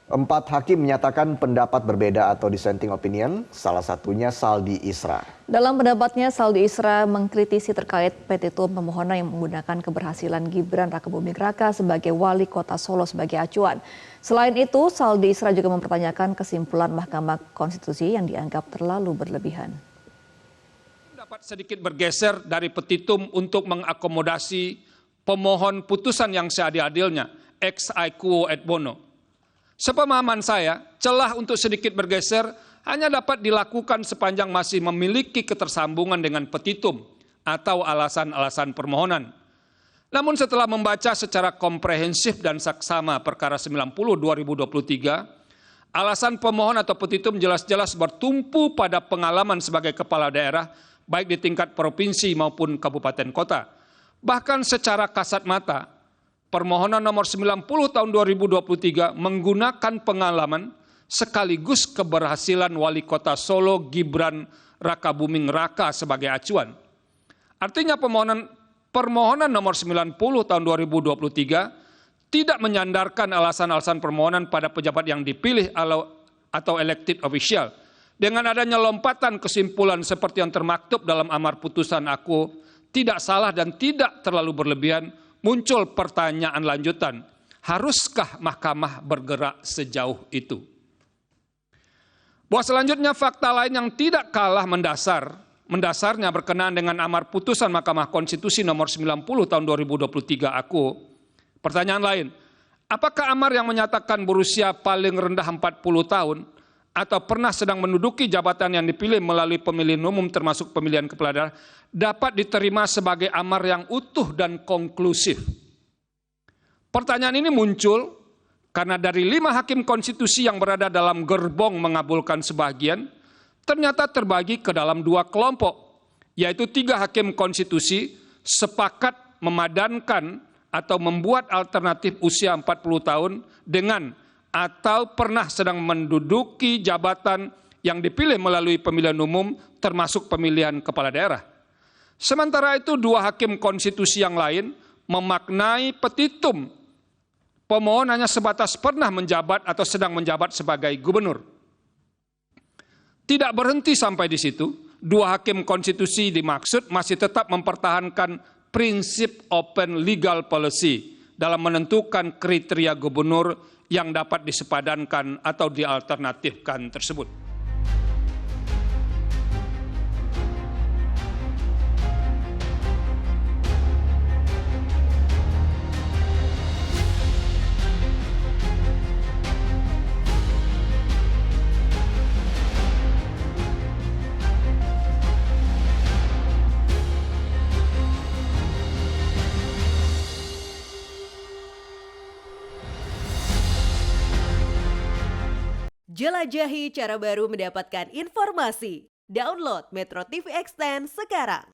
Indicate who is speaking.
Speaker 1: Empat hakim menyatakan pendapat berbeda atau dissenting opinion, salah satunya Saldi Isra.
Speaker 2: Dalam pendapatnya, Saldi Isra mengkritisi terkait petitum pemohonan yang menggunakan keberhasilan Gibran Rakebuming Raka sebagai wali kota Solo sebagai acuan. Selain itu, Saldi Isra juga mempertanyakan kesimpulan Mahkamah Konstitusi yang dianggap terlalu berlebihan.
Speaker 3: Dapat sedikit bergeser dari petitum untuk mengakomodasi pemohon putusan yang seadil-adilnya, ex aequo et bono. Sepemahaman saya, celah untuk sedikit bergeser hanya dapat dilakukan sepanjang masih memiliki ketersambungan dengan petitum atau alasan-alasan permohonan. Namun setelah membaca secara komprehensif dan saksama perkara 90/2023, alasan pemohon atau petitum jelas-jelas bertumpu pada pengalaman sebagai kepala daerah, baik di tingkat provinsi maupun kabupaten kota. Bahkan secara kasat mata, permohonan nomor 90 tahun 2023 menggunakan pengalaman sekaligus keberhasilan wali kota Solo Gibran Rakebuming Raka sebagai acuan. Artinya permohonan nomor 90 tahun 2023 tidak menyandarkan alasan-alasan permohonan pada pejabat yang dipilih atau elected official. Dengan adanya lompatan kesimpulan seperti yang termaktub dalam amar putusan aku tidak salah dan tidak terlalu berlebihan, muncul pertanyaan lanjutan, haruskah mahkamah bergerak sejauh itu? Bahwa selanjutnya fakta lain yang tidak kalah mendasarnya berkenaan dengan amar putusan Mahkamah Konstitusi nomor 90 tahun 2023 aku. Pertanyaan lain, apakah amar yang menyatakan berusia paling rendah 40 tahun atau pernah sedang menduduki jabatan yang dipilih melalui pemilihan umum termasuk pemilihan kepala daerah dapat diterima sebagai amar yang utuh dan konklusif? Pertanyaan ini muncul karena dari 5 hakim konstitusi yang berada dalam gerbong mengabulkan sebagian, ternyata terbagi ke dalam 2 kelompok, yaitu 3 hakim konstitusi sepakat memadankan atau membuat alternatif usia 40 tahun dengan atau pernah sedang menduduki jabatan yang dipilih melalui pemilihan umum termasuk pemilihan kepala daerah. Sementara itu 2 hakim konstitusi yang lain memaknai petitum pemohon hanya sebatas pernah menjabat atau sedang menjabat sebagai gubernur. Tidak berhenti sampai di situ, 2 hakim konstitusi dimaksud masih tetap mempertahankan prinsip open legal policy dalam menentukan kriteria gubernur yang dapat disepadankan atau dialternatifkan tersebut.
Speaker 4: Jelajahi cara baru mendapatkan informasi. Download Metro TV Extend sekarang.